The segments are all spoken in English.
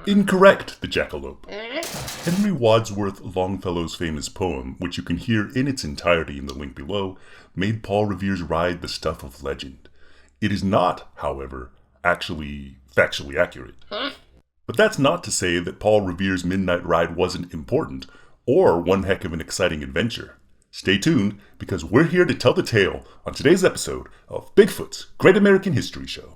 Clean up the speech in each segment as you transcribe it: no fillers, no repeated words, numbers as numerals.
Incorrect, the Jackalope. Henry Wadsworth Longfellow's famous poem, which you can hear in its entirety in the link below, made Paul Revere's ride the stuff of legend. It is not, however, actually factually accurate. But that's not to say that Paul Revere's midnight ride wasn't important, or one heck of an exciting adventure. Stay tuned, because we're here to tell the tale on today's episode of Bigfoot's Great American History Show.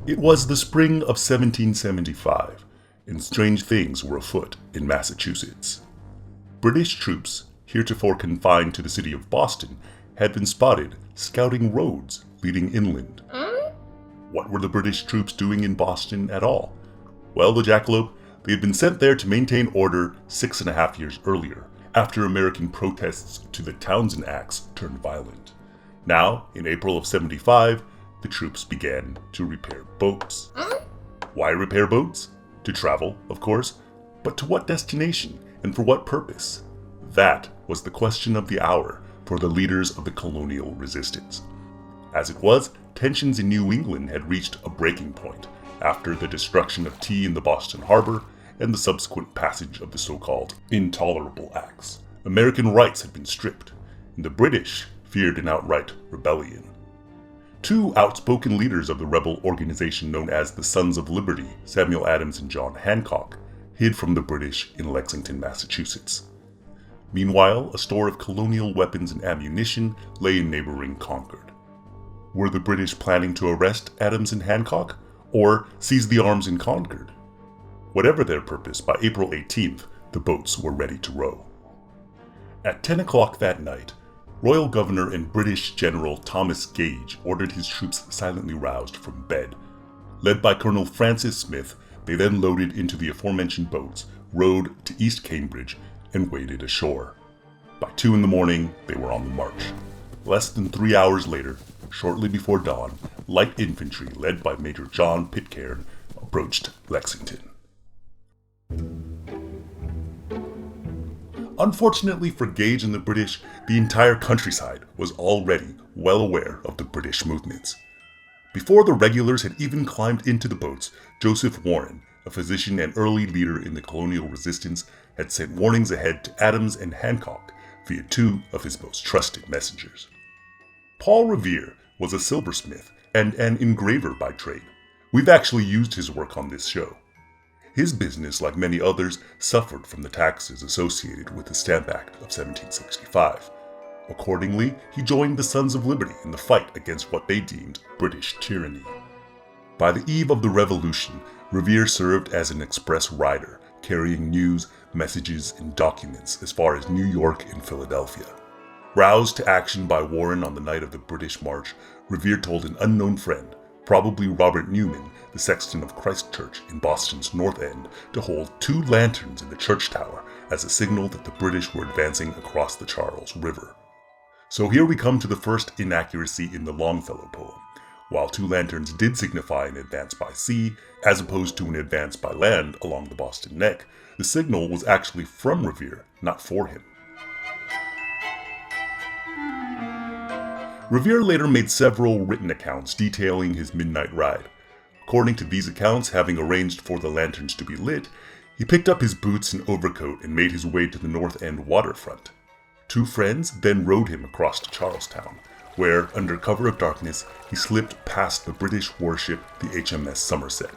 It was the spring of 1775, and strange things were afoot in Massachusetts. British troops, heretofore confined to the city of Boston, had been spotted scouting roads leading inland. What were the British troops doing in Boston at all? Well, the Jackalope, they had been sent there to maintain order 6.5 years earlier, after American protests to the Townshend Acts turned violent. Now, in April of 75, the troops began to repair boats. Why repair boats? To travel, of course, but to what destination and for what purpose? That was the question of the hour for the leaders of the colonial resistance. As it was, tensions in New England had reached a breaking point after the destruction of tea in the Boston harbor and the subsequent passage of the so-called Intolerable Acts. American rights had been stripped, and the British feared an outright rebellion. Two outspoken leaders of the rebel organization known as the Sons of Liberty, Samuel Adams and John Hancock, hid from the British in Lexington, Massachusetts. Meanwhile, a store of colonial weapons and ammunition lay in neighboring Concord. Were the British planning to arrest Adams and Hancock, or seize the arms in Concord? Whatever their purpose, by April 18th, the boats were ready to row. At 10 o'clock that night, Royal Governor and British General Thomas Gage ordered his troops silently roused from bed. Led by Colonel Francis Smith, they then loaded into the aforementioned boats, rowed to East Cambridge, and waded ashore. By 2 in the morning, they were on the march. Less than 3 hours later, shortly before dawn, light infantry led by Major John Pitcairn approached Lexington. Unfortunately for Gage and the British, the entire countryside was already well aware of the British movements. Before the regulars had even climbed into the boats, Joseph Warren, a physician and early leader in the colonial resistance, had sent warnings ahead to Adams and Hancock via two of his most trusted messengers. Paul Revere was a silversmith and an engraver by trade. We've actually used his work on this show. His business, like many others, suffered from the taxes associated with the Stamp Act of 1765. Accordingly, he joined the Sons of Liberty in the fight against what they deemed British tyranny. By the eve of the Revolution, Revere served as an express rider, carrying news, messages, and documents as far as New York and Philadelphia. Roused to action by Warren on the night of the British March, Revere told an unknown friend, probably Robert Newman, the sexton of Christ Church in Boston's North End, to hold 2 lanterns in the church tower as a signal that the British were advancing across the Charles River. So here we come to the first inaccuracy in the Longfellow poem. While 2 lanterns did signify an advance by sea, as opposed to an advance by land along the Boston Neck, the signal was actually from Revere, not for him. Revere later made several written accounts detailing his midnight ride. According to these accounts, having arranged for the lanterns to be lit, he picked up his boots and overcoat and made his way to the North End waterfront. 2 friends then rowed him across to Charlestown, where, under cover of darkness, he slipped past the British warship the HMS Somerset.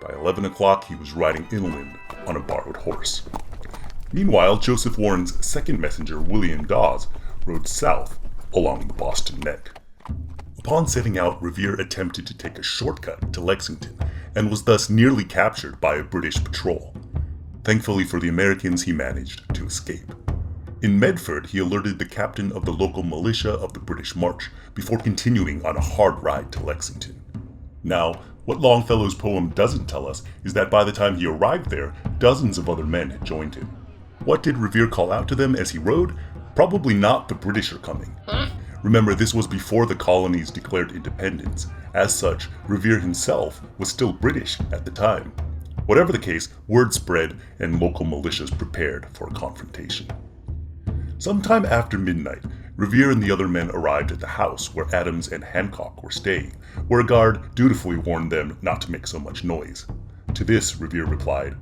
By 11 o'clock, he was riding inland on a borrowed horse. Meanwhile, Joseph Warren's second messenger, William Dawes, rode south along the Boston Neck. Upon setting out, Revere attempted to take a shortcut to Lexington, and was thus nearly captured by a British patrol. Thankfully for the Americans, he managed to escape. In Medford, he alerted the captain of the local militia of the British March before continuing on a hard ride to Lexington. Now, what Longfellow's poem doesn't tell us is that by the time he arrived there, dozens of other men had joined him. What did Revere call out to them as he rode? Probably not "the British are coming." Remember, this was before the colonies declared independence, As such, Revere himself was still British at the time. Whatever the case, word spread and local militias prepared for a confrontation. Sometime after midnight, Revere and the other men arrived at the house where Adams and Hancock were staying, where a guard dutifully warned them not to make so much noise. To this, Revere replied,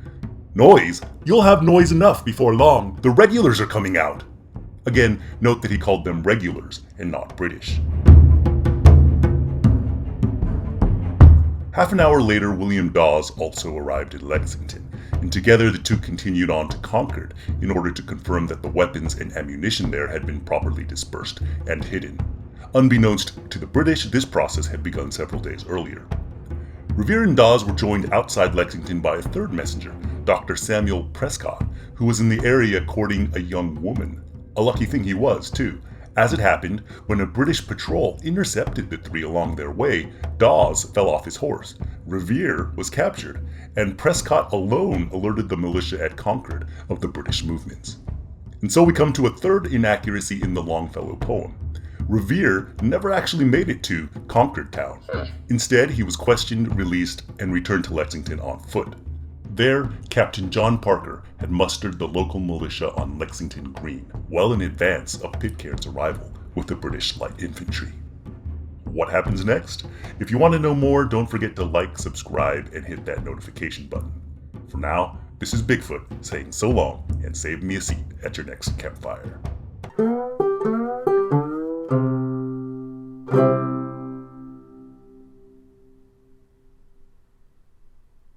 "Noise? You'll have noise enough before long. The regulars are coming out." Again, note that he called them regulars and not British. Half an hour later, William Dawes also arrived in Lexington, and together the two continued on to Concord in order to confirm that the weapons and ammunition there had been properly dispersed and hidden. Unbeknownst to the British, this process had begun several days earlier. Revere and Dawes were joined outside Lexington by a third messenger, Dr. Samuel Prescott, who was in the area courting a young woman. A lucky thing he was, too. As it happened, when a British patrol intercepted the three along their way, Dawes fell off his horse, Revere was captured, and Prescott alone alerted the militia at Concord of the British movements. And so we come to a third inaccuracy in the Longfellow poem. Revere never actually made it to Concord town. Instead, he was questioned, released, and returned to Lexington on foot. There, Captain John Parker had mustered the local militia on Lexington Green, well in advance of Pitcairn's arrival with the British light infantry. What happens next? If you want to know more, don't forget to like, subscribe, and hit that notification button. For now, this is Bigfoot saying so long and save me a seat at your next campfire.